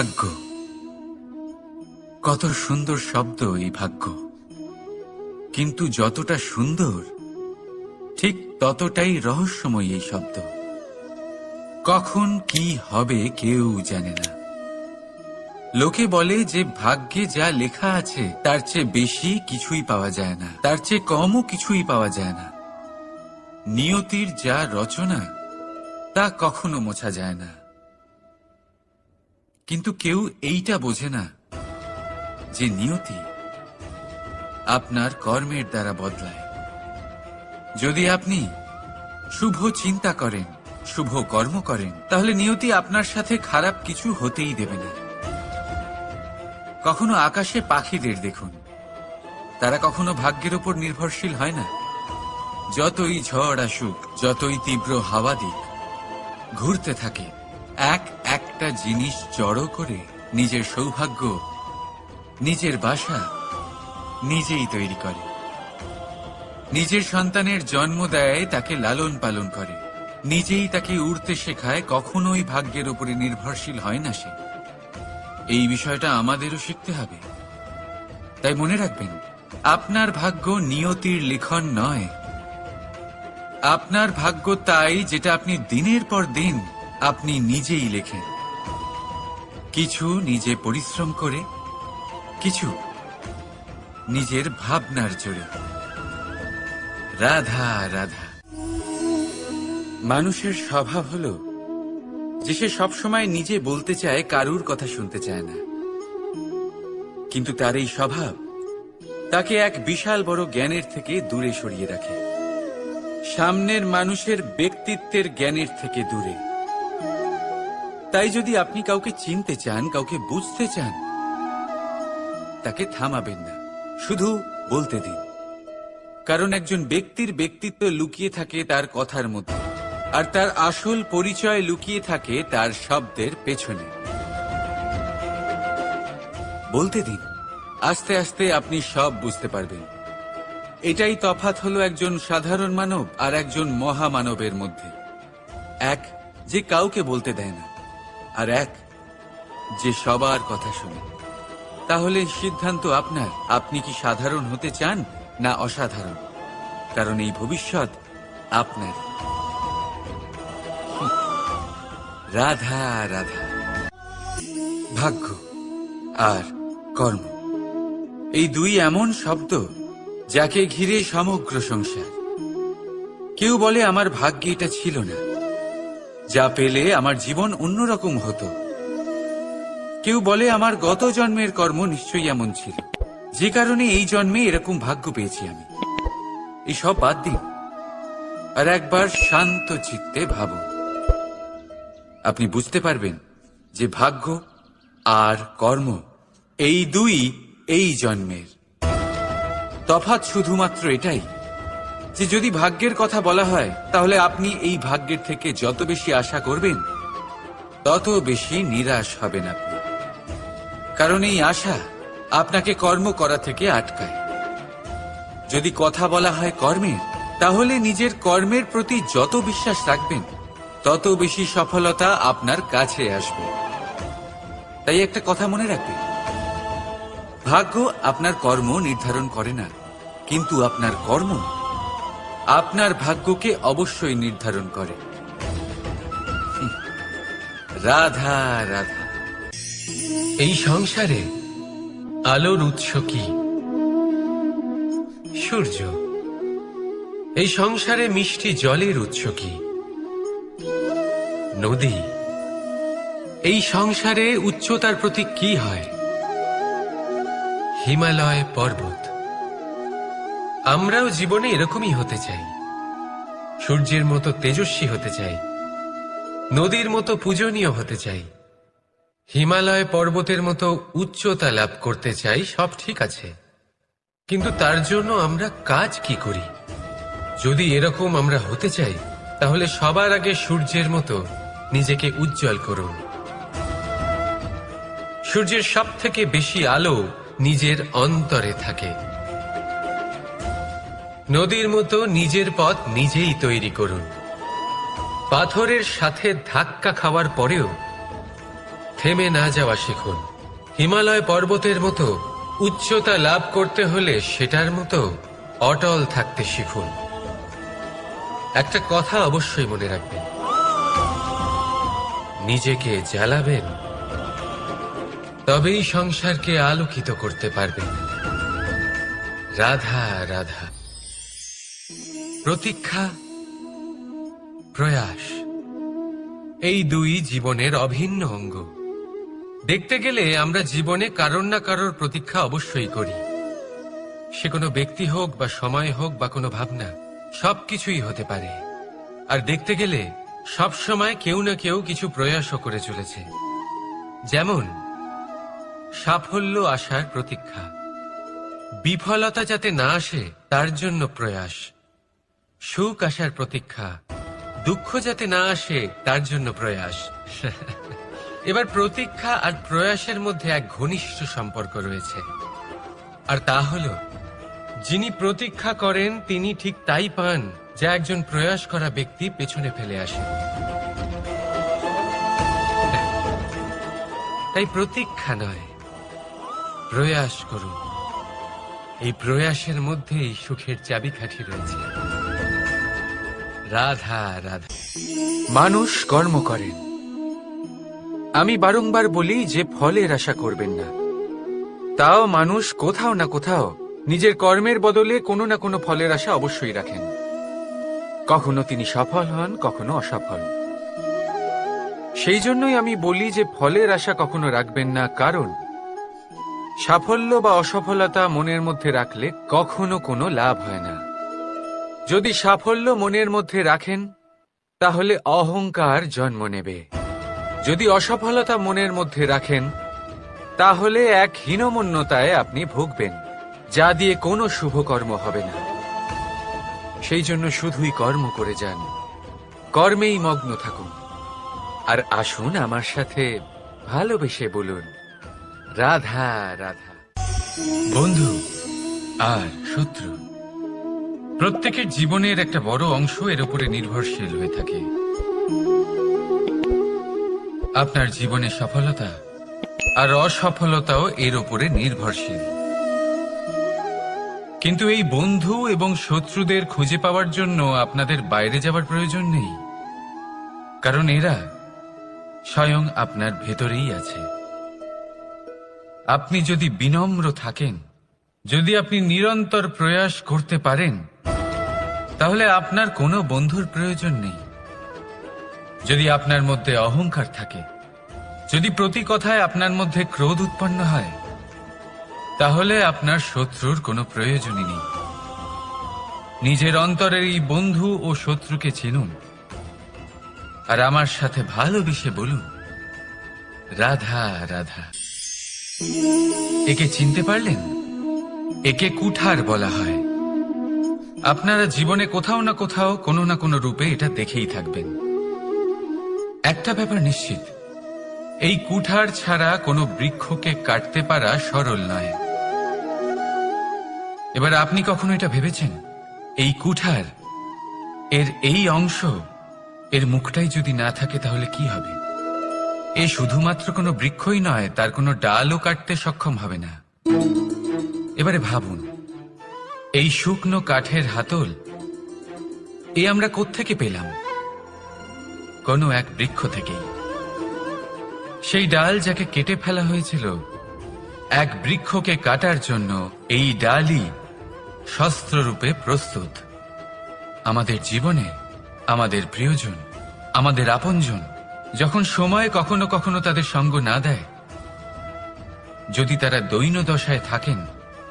ভাগ্য, কত সুন্দর শব্দ এই ভাগ্য। কিন্তু যতটা সুন্দর ঠিক ততটাই রহস্যময় এই শব্দ। কখন কি হবে কেউ জানে না। লোকে বলে যে ভাগ্যে যা লেখা আছে তার চেয়ে বেশি কিছুই পাওয়া যায় না, তার চেয়ে কমও কিছুই পাওয়া যায় না। নিয়তির যা রচনা তা কখনো মোছা যায় না। কিন্তু কেউ এইটা বোঝে না যে নিয়তি আপনার কর্মের দ্বারা বদলায়। যদি আপনি শুভ চিন্তা করেন, শুভ কর্ম করেন, তাহলে নিয়তি আপনার সাথে খারাপ কিছু হতেই দেবে না। কখনো আকাশে পাখিদের দেখুন, তারা কখনো ভাগ্যের উপর নির্ভরশীল হয় না। যতই ঝড় আসুক, যতই তীব্র হাওয়া দিক, ঘুরতে থাকে, একটা জিনিস জড়ো করে নিজের সৌভাগ্য, নিজের বাসা নিজেই তৈরি করে। নিজের সন্তানের জন্ম দেয়, তাকে লালন পালন করে, নিজেই তাকে উড়তে শেখায়, কখনোই ভাগ্যের উপরে নির্ভরশীল হয় না সে। এই বিষয়টা আমাদেরও শিখতে হবে। তাই মনে রাখবেন, আপনার ভাগ্য নিয়তির লিখন নয়। আপনার ভাগ্য তাই যেটা আপনি দিনের পর দিন আপনি নিজেই লেখেন। কিছু নিজে পরিশ্রম করে, কিছু নিজের ভাবনার জোরে। রাধা রাধা। মানুষের স্বভাব হলো যে সে সবসময় নিজে বলতে চায়, কারুর কথা শুনতে চায় না। কিন্তু তার এই স্বভাব তাকে এক বিশাল বড় জ্ঞানের থেকে দূরে সরিয়ে রাখে, সামনের মানুষের ব্যক্তিত্বের জ্ঞানের থেকে দূরে। তাই যদি আপনি কাউকে চিনতে চান, কাউকে বুঝতে চান, তাকে থামাবেন না, শুধু বলতে দিন। কারণ একজন ব্যক্তির ব্যক্তিত্ব লুকিয়ে থাকে তার কথার মধ্যে, আর তার আসল পরিচয় লুকিয়ে থাকে তার শব্দের পেছনে। বলতে দিন, আস্তে আস্তে আপনি সব বুঝতে পারবেন। এটাই তফাৎ হলো একজন সাধারণ মানব আর একজন মহামানবের মধ্যে। এক যে কাউকে বলতে দেয় না, আর এক যে সবার কথা শোনে। তাহলে সিদ্ধান্ত আপনার, আপনি কি সাধারণ হতে চান না অসাধারণ? কারণ এই ভবিষ্যৎ আপনার। রাধা রাধা। ভাগ্য আর কর্ম, এই দুই এমন শব্দ যাকে ঘিরে সমগ্র সংসার। কেউ বলে আমার ভাগ্যে এটা ছিল না, যা পেলে আমার জীবন অন্যরকম হতো। কেউ বলে আমার গত জন্মের কর্ম নিশ্চয়ই এমন ছিল, যে কারণে এই জন্মে এরকম ভাগ্য পেয়েছি আমি। এই সব বাদ দিন আর একবার শান্ত চিত্তে ভাবুন। আপনি বুঝতে পারবেন যে ভাগ্য আর কর্ম এই দুই এই জন্মের। তফাৎ শুধুমাত্র এটাই যে যদি ভাগ্যের কথা বলা হয়, তাহলে আপনি এই ভাগ্যের থেকে যত বেশি আশা করবেন তত বেশি নিরাশ হবেন আপনি। কারণ এই আশা আপনাকে কর্ম করা থেকে আটকায়। যদি কথা বলা হয় কর্মের, তাহলে নিজের কর্মের প্রতি যত বিশ্বাস রাখবেন তত বেশি সফলতা আপনার কাছে আসবে। তাই একটা কথা মনে রাখবেন, ভাগ্য আপনার কর্ম নির্ধারণ করে না, কিন্তু আপনার কর্ম আপনার ভাগ্যকে অবশ্যই নির্ধারণ করে। রাধা রাধা। এই সংসারে আলোর উৎস কি? সূর্য। এই সংসারে মিষ্টি জলের উৎস কি? নদী। এই সংসারে উচ্চতার প্রতীক কি হয়? হিমালয় পর্বত। আমরাও জীবনে এরকমই হতে চাই, সূর্যের মতো তেজস্বী হতে চাই, নদীর মতো পূজনীয় হতে চাই, হিমালয় পর্বতের মতো উচ্চতা লাভ করতে চাই। সব ঠিক আছে, কিন্তু তার জন্য আমরা কাজ কি করি? যদি এরকম আমরা হতে চাই, তাহলে সবার আগে সূর্যের মতো নিজেকে উজ্জ্বল করুন। সূর্যের সব থেকে বেশি আলো নিজের অন্তরে থাকে। নদীর মতো নিজের পথ নিজেই তৈরি করুন। পাথরের সাথে ধাক্কা খাওয়ার পরেও থেমে না যাওয়া শিখুন। হিমালয় পর্বতের মতো উচ্চতা লাভ করতে হলে সেটার মতো অটল থাকতে শিখুন। একটা কথা অবশ্যই মনে রাখবেন, নিজেকে জ্বালাবেন তবেই সংসারকে আলোকিত করতে পারবেন। রাধা রাধা। প্রতীক্ষা, প্রয়াস, এই দুই জীবনের অভিন্ন অঙ্গ। দেখতে গেলে আমরা জীবনে কারোর না কারোর প্রতীক্ষা অবশ্যই করি। সে কোনো ব্যক্তি হোক বা সময় হোক বা কোনো ভাবনা, সবকিছুই হতে পারে। আর দেখতে গেলে সব সময় কেউ না কেউ কিছু প্রয়াসও করে চলেছে। যেমন সাফল্য আসার প্রতীক্ষা, বিফলতা যাতে না আসে তার জন্য প্রয়াস, সুখ আসার প্রতীক্ষা, দুঃখ যাতে না আসে তার জন্য প্রয়াস। এবার প্রতীক্ষা আর প্রয়াসের মধ্যে এক ঘনিষ্ঠ সম্পর্ক রয়েছে, আর তা হল যিনি প্রতীক্ষা করেন তিনি ঠিক তাই পান যা একজন প্রয়াস করা ব্যক্তি পেছনে ফেলে আসে। তাই প্রতীক্ষা নয়, প্রয়াস করুন। এই প্রয়াসের মধ্যেই সুখের চাবিকাঠি রয়েছে। রাধা রাধা। মানুষ কর্ম করেন। আমি বারংবার বলি যে ফলের আশা করবেন না। তাও মানুষ কোথাও না কোথাও নিজের কর্মের বদলে কোনো না কোনো ফলের আশা অবশ্যই রাখেন। কখনো তিনি সফল হন, কখনো অসফল। সেই জন্যই আমি বলি যে ফলের আশা কখনো রাখবেন না, কারণ সাফল্য বা অসফলতা মনের মধ্যে রাখলে কখনো কোনো লাভ হয় না। যদি সাফল্য মনের মধ্যে রাখেন তাহলে অহংকার জন্ম নেবে। যদি অসফলতা মনের মধ্যে রাখেন তাহলে এক হীনমন্যতায় আপনি ভুগবেন, যা দিয়ে কোনো শুভকর্ম হবে না। সেই জন্য শুধুই কর্ম করে যান, কর্মেই মগ্ন থাকুন। আর আসুন আমার সাথে ভালোবেসে বলুন, রাধা রাধা। বন্ধু আর শত্রু প্রত্যেকের জীবনের একটা বড় অংশ এর উপরে নির্ভরশীল হয়ে থাকে। আপনার জীবনে সফলতা আর অসফলতাও এর উপরে নির্ভরশীল। কিন্তু এই বন্ধু এবং শত্রুদের খুঁজে পাওয়ার জন্য আপনাদের বাইরে যাওয়ার প্রয়োজন নেই, কারণ এরা স্বয়ং আপনার ভেতরেই আছে। আপনি যদি বিনম্র থাকেন, যদি আপনি নিরন্তর প্রয়াস করতে পারেন, তাহলে আপনার কোনো বন্ধুর প্রয়োজন নেই। যদি আপনার মধ্যে অহংকার থাকে, যদি প্রতি কথায় আপনার মধ্যে ক্রোধ উৎপন্ন হয়, তাহলে আপনার শত্রুর কোনো প্রয়োজনই নেই। নিজের অন্তরের এই বন্ধু ও শত্রুকে চিনুন, আর আমার সাথে ভালোবেসে বলুন, রাধা রাধা। একে চিনতে পারলেন? একে কুঠার বলা হয়। আপনারা জীবনে কোথাও না কোথাও কোনো না কোনো রূপে এটা দেখেই থাকবেন। একটা ব্যাপার নিশ্চিত, এই কুঠার ছাড়া কোনো বৃক্ষকে কাটতে পারা সরল নয়। এবার আপনি কখনো এটা ভেবেছেন, এই কুঠার এর এই অংশ, এর মুখটাই যদি না থাকে তাহলে কি হবে? এ শুধুমাত্র কোনো বৃক্ষই নয়, তার কোনো ডালও কাটতে সক্ষম হবে না। এবারে ভাবুন, এই শুকনো কাঠের হাতল এ আমরা কোত্থেকে পেলাম? কোনো এক বৃক্ষ থেকেই। সেই ডাল যাকে কেটে ফেলা হয়েছিল এক বৃক্ষকে কাটার জন্য, এই ডালই শস্ত্ররূপে প্রস্তুত। আমাদের জীবনে আমাদের প্রিয়জন, আমাদের আপনজন যখন সময় কখনো কখনো তাদের সঙ্গ না দেয়, যদি তারা দৈন্য দশায় থাকেন,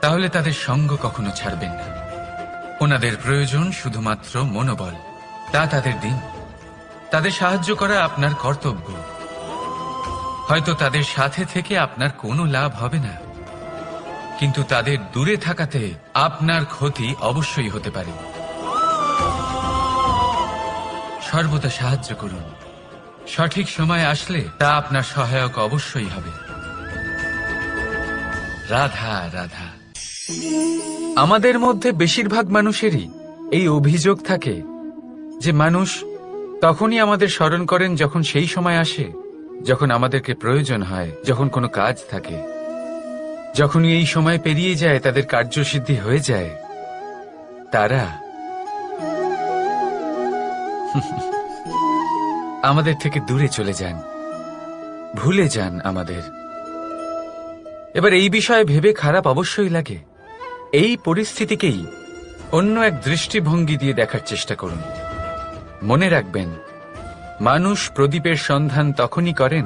তাহলে তাদের সঙ্গ কখনো ছাড়বেন না। ওনাদের প্রয়োজন শুধুমাত্র মনোবল। তা তাদের দিন, তাদের সাহায্য করা আপনার কর্তব্য। হয়তো তাদের সাথে থেকে আপনার কোনো লাভ হবে না, কিন্তু তাদের দূরে থাকাতে আপনার ক্ষতি অবশ্যই হতে পারে। সর্বদা সাহায্য করুন, সঠিক সময় আসলে তা আপনার সহায়ক অবশ্যই হবে। রাধা রাধা। আমাদের মধ্যে বেশিরভাগ মানুষেরই এই অভিযোগ থাকে যে মানুষ তখনই আমাদের স্মরণ করেন যখন সেই সময় আসে যখন আমাদেরকে প্রয়োজন হয়, যখন কোনো কাজ থাকে, যখন এই সময় পেরিয়ে যায়, তাদের কার্যসিদ্ধি হয়ে যায়, তারা আমাদের থেকে দূরে চলে যান, ভুলে যান আমাদের। এবার এই বিষয়ে ভেবে খারাপ অবশ্যই লাগে। এই পরিস্থিতিকেই অন্য এক দৃষ্টিভঙ্গি দিয়ে দেখার চেষ্টা করুন। মনে রাখবেন, মানুষ প্রদীপের সন্ধান তখনই করেন